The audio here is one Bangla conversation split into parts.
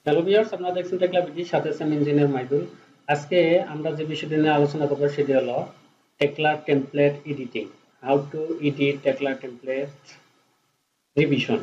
হ্যালো ভিউয়ার্স, আপনারা দেখছেন teklaBD, সাথে আছে আমি ইঞ্জিনিয়ার মাইদুল। আজকে আমরা যে বিষয়টি নিয়ে আলোচনা করব সেটি হলো Tekla template editing. How to edit Tekla template revision.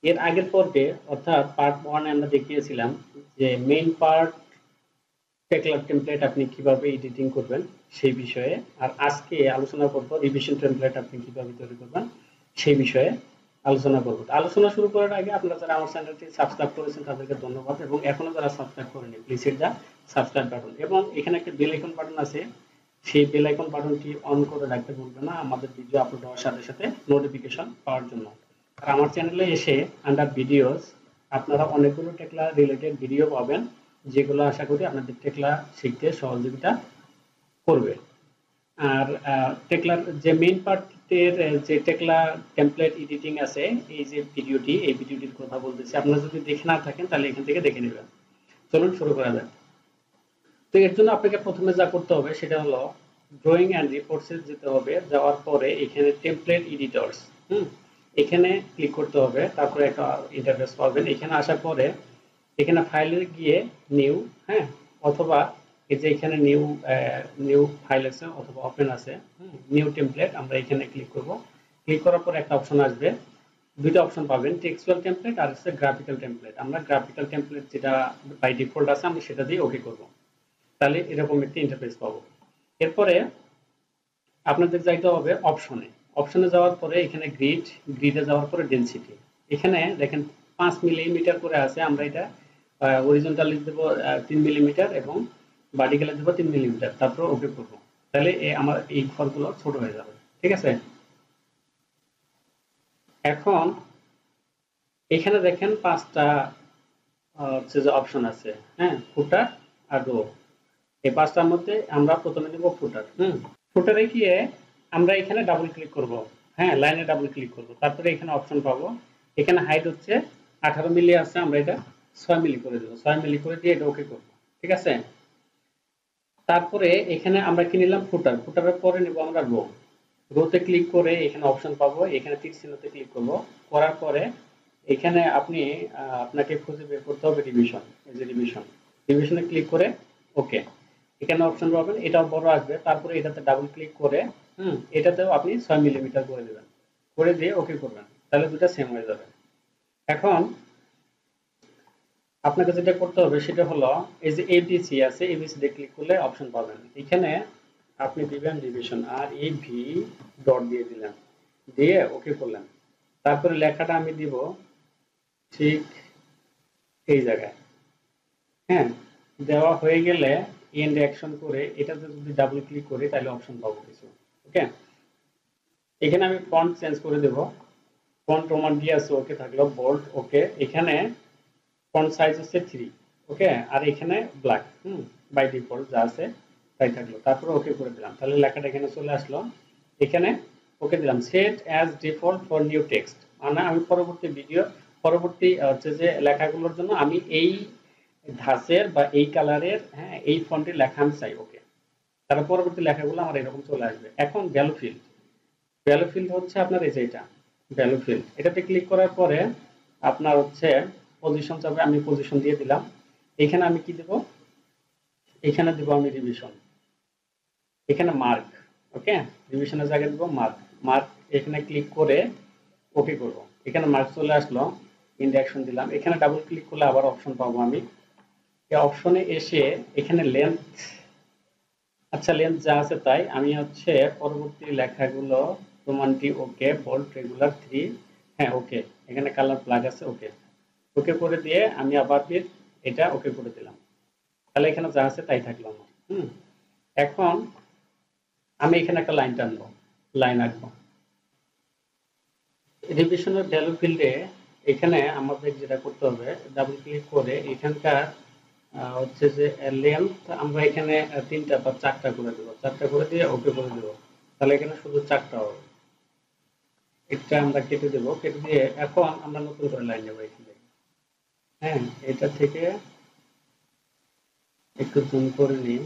এর আগের পর্বে অর্থাৎ পার্ট 1 আমরা দেখিয়েছিলাম যে মেইন পার্ট টেকলা টেমপ্লেট আপনি কিভাবে এডিটিং করবেন সেই বিষয়ে। আর আজকে আলোচনা করব রিভিশন টেমপ্লেট আপনি কিভাবে তৈরি করবেন সেই বিষয়ে আলোচনা করব। আলোচনা শুরু করার আগে আপনারা যারা আমার চ্যানেলটি সাবস্ক্রাইব করেছেন তাদেরকে ধন্যবাদ, এবং এখনো যারা সাবস্ক্রাইব করেনি please hit the subscribe button, এবং এখানে একটা বেল আইকন বাটন আছে, সেই বেল আইকন বাটনটি অন করে রাখতে ভুলবেন না আমাদের ভিডিও আপলোড হওয়ার সাথে সাথে নোটিফিকেশন পাওয়ার জন্য। আর আমার চ্যানেলে এসে আন্ডার ভিডিওস আপনারা অনেকগুলো টেকলা রিলেটেড ভিডিও পাবেন, যেগুলো আশা করি আপনাদের টেকলা শিখতে সহযোগিতা করবে। আর টেকলার যে মেইন পার্টের যে টেকলা টেমপ্লেট এডিটিং আছে, এই যে ভিডিওটি, এই ভিডিওটির কথা বলতেছি, আপনারা যদি দেখে না থাকেন তাহলে এখান থেকে দেখে নেবেন। চলুন শুরু করা যাক। তো এর জন্য আপনাকে প্রথমে যা করতে হবে সেটা হলো ড্রয়িং অ্যান্ড রিপোর্টসে যেতে হবে। যাওয়ার পরে এখানে টেমপ্লেট এডিটরস, এখানে ক্লিক করতে হবে। তারপরে একটা ইন্টারফেস পাবেন। এখানে আসার পরে এখানে ফাইলে গিয়ে নিউ, অথবা এই যে এখানে নিউ ফাইল আছে অথবা ওপেন আছে, নিউ টেমপ্লেট, আমরা এখানে ক্লিক করব। ক্লিক করার পর একটা অপশন আসবে, দুইটা অপশন পাবেন, টেক্সচুয়াল টেমপ্লেট আর হচ্ছে গ্রাফিক্যাল টেমপ্লেট। আমরা গ্রাফিক্যাল টেমপ্লেট যেটা বাই ডিফল্ট আছে আমরা সেটা দিয়ে ওকে করব। তাহলে এরকম একটি ইন্টারফেস পাবো। এরপরে আপনাদের যাইতে হবে অপশনে। অপশনে যাওয়ার পরে এখানে গ্রিডে যাওয়ার পরে ডেনসিটি, এখানে দেখেন 5 মিলিমিটার করে আছে। আমরা এটা হরিজন্টালি দেব 3 মিলিমিটার এবং ভার্টিক্যালি দেব 3 মিলিমিটার, তারপর ওকে করব। তাহলে আমার এই ঘরগুলো ছোট হয়ে যাবে। ঠিক আছে, এখন এখানে দেখেন 5টা হচ্ছে যে অপশন আছে, ফুটার আর রো। এই 5টার মধ্যে আমরা প্রথমে নেব ফুটার। ফুটারে গিয়ে আমরা এখানে ডাবল ক্লিক করব, লাইনে ডাবল ক্লিক করব। তারপরে এখানে অপশন পাবো, এখানে হাইট হচ্ছে 18 মিলি আছে, আমরা এটা 6 মিলি করে দেবো। 6 মিলি করে দিয়ে এটা ওকে করব। ঠিক আছে, তারপরে এখানে আমরা কি নিলাম, ফুটারের পরে নেব আমরা রোতে ক্লিক করে এখানে অপশন পাবো, এখানে তীর চিহ্নতে ক্লিক করব। করার পরে এখানে আপনাকে খুঁজে বের করতে হবে রিভিশন। এই যে রিভিশনে ক্লিক করে ওকে, এখানে অপশন পাবেন, এটাও বড় আসবে। তারপরে এটাতে ডাবল ক্লিক করে এটাতেও আপনি 6 মিলিমিটার করে দেবেন, করে দিয়ে ওকে করবেন। তাহলে দুটো সেম হয়ে যাবে। এখন আপনাকে যেটা করতে হবে সেটা হলো এই যে এবিসি আছে, এবিসি দিয়ে ক্লিক করলে অপশন পাবেন। এখানে আপনি দিবেন রিভিশন আর এই ভি ডট দিয়ে দিলেন, দিয়ে ওকে করলেন। তারপরে লেখাটা আমি দিব ঠিক এই জায়গায়। দেওয়া হয়ে গেলে এন্ড অ্যাকশন করে এটাতে যদি ডাবল ক্লিক করি তাহলে অপশন পাবো কিছু। ওকে, এখানে আমি ফন্ট চেঞ্জ করে দেব। ফন্ট রোমান দিয়ে আছে, ওকে থাকলো বোল্ড। ওকে, এখানে ফন্ট সাইজ হচ্ছে 3। ওকে, আর এখানে ব্ল্যাক, বাই ডিফল্ট যা আছে তাই থাকলো। তারপরে ওকে করে দিলাম, তাহলে লেখাটা এখানে চলে আসলো। এখানে ওকে দিলাম, set as default for new text, মানে আমি পরবর্তী হচ্ছে যে লেখাগুলোর জন্য আমি এই ধাঁচের বা এই কালারের, এই ফন্টের লেখা আমি চাই। ওকে, তারপর পরবর্তী লেখাগুলো আমার এরকম চলে আসবে। এখন ভ্যালু ফিল্ড হচ্ছে আপনার এই যে এটা ভ্যালু ফিল্ড, এটাতে ক্লিক করার পরে আপনার হচ্ছে পজিশন যাবে, আমি পজিশন দিয়ে দিলাম। এখানে আমি কি দেব, এখানে দেব আমি রিভিশন, এখানে মার্ক। ওকে, রিভিশনের জায়গায় দেব মার্ক। এখানে ক্লিক করে ওকে করব। এখানে মার্ক চলে আসলো, ইন্ডেকশন দিলাম। এখানে ডাবল ক্লিক করলে আবার অপশন পাবো আমি। এই অপশনে এসে এখানে লেন্থ, আচ্ছা লেন্থ যা আছে তাই। আমি হচ্ছে পরবর্তী লেখাগুলো রোমান্টি ওকে, বোল্ড, রেগুলার 3, ওকে। এখানে কালার ব্ল্যাক আছে, ওকে। ওকে করে দিয়ে আমি আবার ফির এটা ওকে করে দিলাম। তাহলে এখানে যা আছে তাই থাকলো আমার। এখন আমি এখানে একটা লাইন টানবো, লাইন আঁকবো। রিভিশনের ভ্যালু ফিল্ডে এখানে আমাদের যেটা করতে হবে, ডাবল ক্লিক করে এখানকার হচ্ছে যে লেন্থ আমরা এখানে 3টা বা 4টা করে দেবো। 4টা করে দিয়ে ওকে করে দেবো। তাহলে এখানে শুধু 4টা হবে। এটা আমরা কেটে দেবো, কেটে দিয়ে এখন আমরা নতুন করে লাইন নেবো এখানে। এটা থেকে একটু জুম করে নিই।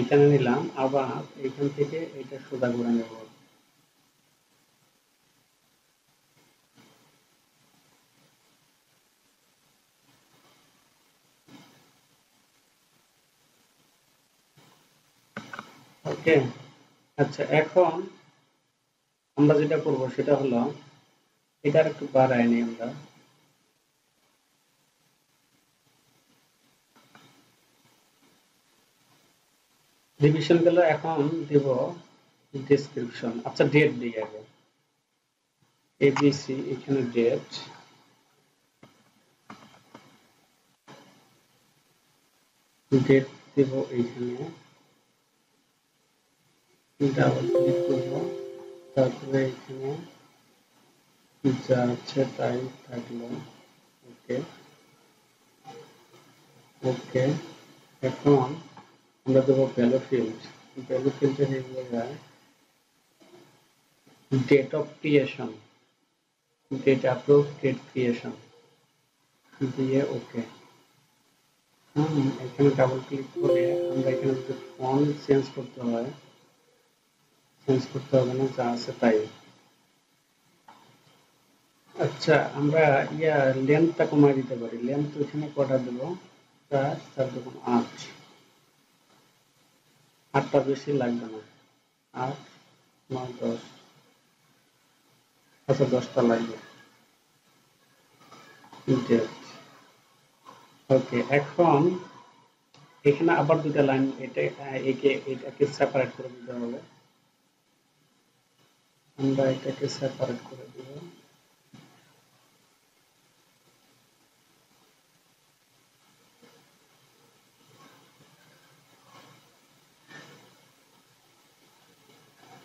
এখানে নিলাম, আবার এখান থেকে এটা সোজা করে নেব। ওকে। আচ্ছা, এখন আমরা যেটা করব সেটা হলো এটা একটু বাড়াই নি আমরা। রিভিশন গেল, এখন দেব ডেসক্রিপশন। আচ্ছা, ডেট দিই আগে। এবিসি, এখানে ডেট, ডেট দেব এইখানে, ডাবল ক্লিক করব, তারপরে এখানে যা আছে তাই থাকলো। ওকে ওকে। এখন আমরা দেবো ভ্যালু ফিল্ড। ভ্যালু ফিল্ডের এই জায়গায় date of creation, date approve, date creation দিয়ে ওকে। এখানে ডাবল ক্লিক করে আমরা এখানে যদি ফন্ট চেঞ্জ করতে হয়, চেঞ্জ করতে হবে না, যা আছে তাই। আচ্ছা, আমরা লেন্থটা কমাই দিতে পারি। লেন্থ এখানে কটা দেবো? 4 4 দুগুণ 8, 8টা বেশি লাগবে না। 8 9 10, আচ্ছা 10টা লাগবে। Date okay. এখন এখানে আবার দুটা লাইন, এটাকে সেপারেট করে দিতে হবে। আমরা এটাকে সেপারেট করে দিব।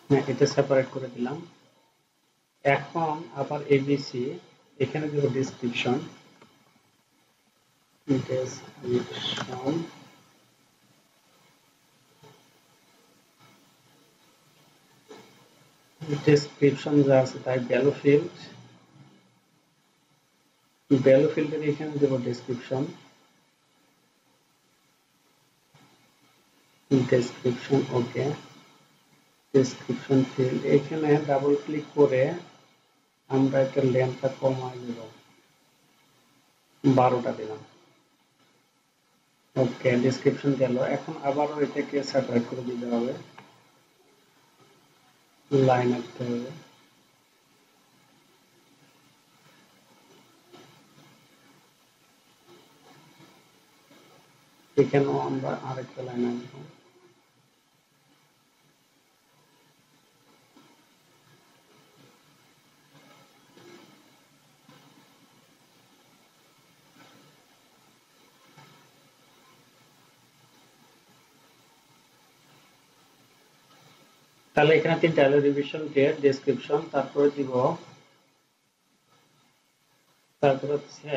হ্যাঁ, এটা সেপারেট করে দিলাম। এখন আবার এবিসি, এখানে দেব ডেসক্রিপশন, ডেসক্রিপশন, ডেসক্রিপশন যা আছে তাই। ভ্যালু ফিল্ড, ভ্যালু ফিল্ডের এখানে দেব description, description okay. Description field, এখানে ডাবল ক্লিক করে আমরা একটা লেন্থটা কমাই দেব, 12টা দিলাম। ওকে, ডেসক্রিপশন গেল। এখন আবারও এটাকে সেপারেট করে দিতে হবে, লাইন আনতে হবে। এখানেও আমরা আরেকটা লাইন আনবো। তাহলে এখানে তিনটা হলো, রিভিশন, ডেট, ডেসক্রিপশন, তারপরে দিব, তারপর হচ্ছে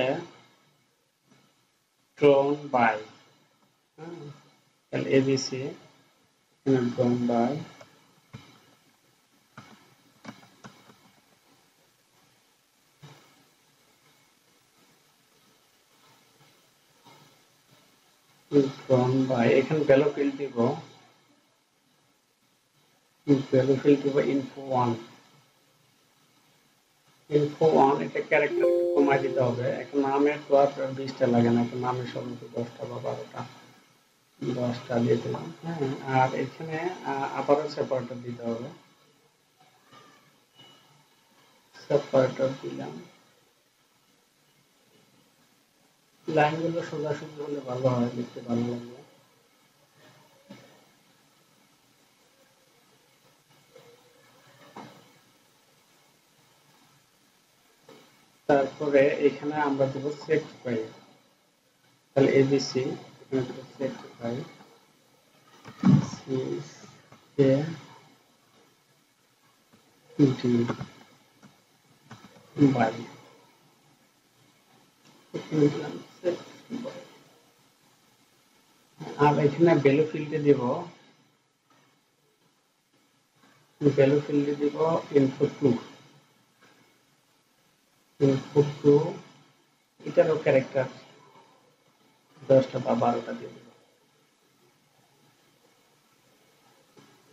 ড্রোন বাই। তাহলে এবিসি, এখানে ড্রোন বাই, ড্রোন বাই। এখানে ভ্যালু ফিল্ড দিব, ভ্যালু ফিল্ড দিব info1, info1। এটা ক্যারেক্টার একটু কমাই দিতে হবে। এখন নামের তো আর 20টা লাগে না, এখন নামের সর্বোচ্চ 10টা বা 12টা, 10টা দিয়ে দিলাম। হ্যাঁ, আর এখানে আবারও সেপারেটর দিতে হবে, সেপারেটর দিলাম। লাইনগুলো সোজাসুজি হলে ভালো হয়, দেখতে ভালো লাগবে। তারপরে এখানে আমরা দেবো সেট বাই। তাহলে এবিসি, এখানে দেবো set by, C A D by, এখানে দিলাম সেট বাই। আর এখানে ভ্যালু ফিল্ডে দেব, ভ্যালু ফিল্ডে দেব info2, info2। এটারও ক্যারেক্টার 10টা বা 12টা দিয়ে দেব।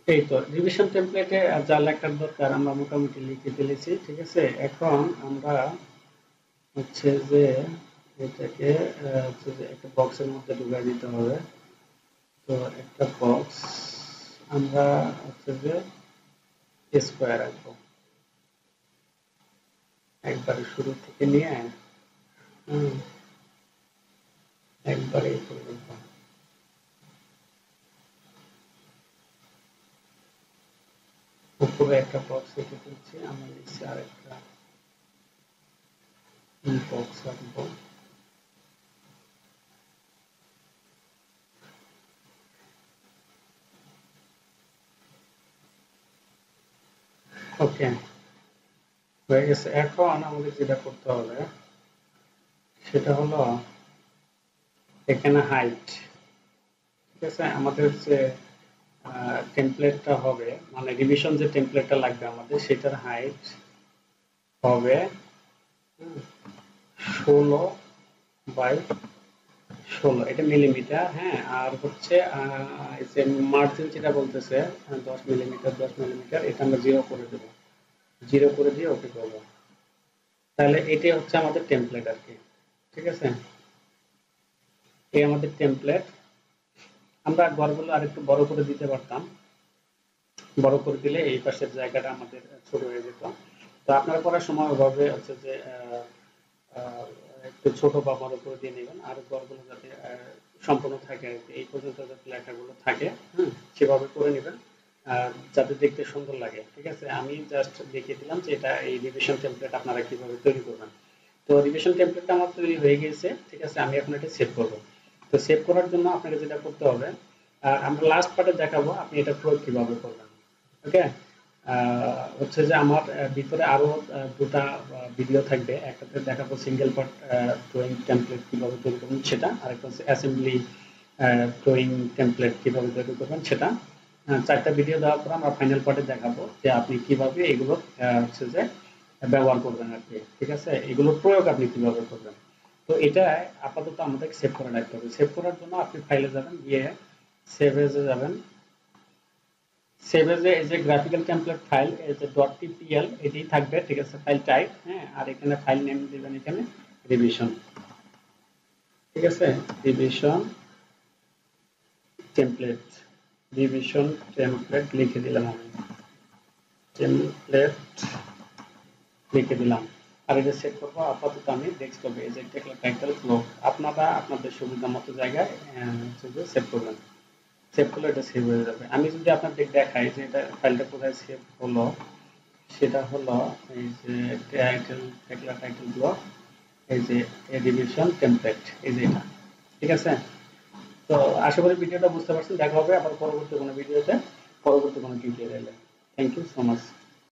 এই তো রিভিশন টেমপ্লেটে যা লেখার দরকার আমরা মোটামুটি লিখে ফেলেছি, ঠিক আছে। এখন আমরা হচ্ছে যে এটাকে হচ্ছে যে একটা বক্সের মধ্যে ঢুকাই দিতে হবে। তো একটা বক্স আমরা হচ্ছে যে স্কোয়ার রাখবো একবারে শুরু থেকে নিয়ে একবারে করব। উপরে একটা বক্স রেখে দিচ্ছি, আমরা নিচে আরেকটা বক্স রাখবো। ওকে, হয়ে গেছে। এখন আমাদের যেটা করতে হবে সেটা হলো এখানে হাইট, ঠিক আছে, আমাদের যে টেমপ্লেটটা হবে, মানে রিভিশন যে টেমপ্লেটটা লাগবে আমাদের, সেটার হাইট হবে 16 × 16, এটা মিলিমিটার। হ্যাঁ, আর হচ্ছে যে মার্জিন যেটা বলতেছে 10 মিলিমিটার, 10 মিলিমিটার, এটা আমরা 0 করে দেবো, 0 করে দিয়ে ওকে করবো। তাহলে এটাই হচ্ছে আমাদের টেমপ্লেট আর কি, ঠিক আছে। এই আমাদের টেমপ্লেট। আমরা ঘরগুলো আরেকটু বড় করে দিতে পারতাম, বড় করে দিলে এই পাশের জায়গাটা আমাদের ছোট হয়ে যেত। তো আপনারা করার সময় ওভাবে হচ্ছে যে একটু ছোট বা বড় করে দিয়ে নেবেন, আর ঘরগুলো যাতে সম্পূর্ণ থাকে আর কি, এই পর্যন্ত যাতে লেখাগুলো থাকে, সেভাবে করে নেবেন যাতে দেখতে সুন্দর লাগে, ঠিক আছে। আমি জাস্ট দেখিয়ে দিলাম যে এটা এই রিভিশন টেমপ্লেট আপনারা কিভাবে তৈরি করবেন। তো রিভিশন টেমপ্লেটটা আমার তৈরি হয়ে গেছে, ঠিক আছে। আমি এখন এটা সেভ করব। তো সেভ করার জন্য আপনাকে যেটা করতে হবে, আমরা লাস্ট পার্টে দেখাবো আপনি এটা প্রয়োগ কিভাবে করবেন। ওকে, হচ্ছে যে আমার ভিতরে আরো দুটা ভিডিও থাকবে, একটাতে দেখাবো সিঙ্গেল পার্ট ড্রয়িং টেমপ্লেট কিভাবে তৈরি করবেন সেটা, আর একটা হচ্ছে অ্যাসেম্বলি ড্রয়িং টেমপ্লেট কিভাবে তৈরি করবেন সেটা। 4টা ভিডিও দেওয়ার পর আমরা ফাইনাল পার্টে দেখাবো যে আপনি কিভাবে এগুলো হচ্ছে যে ব্যবহার করবেন আর কি, ঠিক আছে, এগুলোর প্রয়োগ আপনি কিভাবে করবেন। তো এটা আপাতত আমাদেরকে সেভ করে রাখতে হবে। সেভ করার জন্য আপনি ফাইলে যাবেন, গিয়ে সেভ এজে যাবেন। সেভ এজে এই যে গ্রাফিক্যাল টেমপ্লেট ফাইল, এই যে .tpl এটাই থাকবে, ঠিক আছে, ফাইল টাইপ। হ্যাঁ, আর এখানে ফাইল নেম দিবেন এখানে রিভিশন, ঠিক আছে, রিভিশন টেমপ্লেট, রিভিশন টেমপ্লেট লিখে দিলাম আমি, টেমপ্লেট লিখে দিলাম। আর এটা সেভ করবো। আপাতত আমি ডেস্কটপে এই যে টেকলা টাইটেল ব্লক, আপনারা আপনাদের সুবিধা মতো জায়গায় সেভ করবেন। সেভ করলে এটা সেভ হয়ে যাবে। আমি যদি আপনাদের দেখাই যে এটা ফাইলটা কোথায় সেভ হলো, সেটা হলো এই যে টাইটেল, টেকলা টাইটেল ব্লক, এই যে রিভিশন টেমপ্লেট, এই যে এটা, ঠিক আছে। তো আশা করি ভিডিওটা বুঝতে পারছেন। দেখা হবে আবার পরবর্তী কোনো ভিডিওতে, পরবর্তী কোনো টিউটোরিয়ালে। Thank you so much.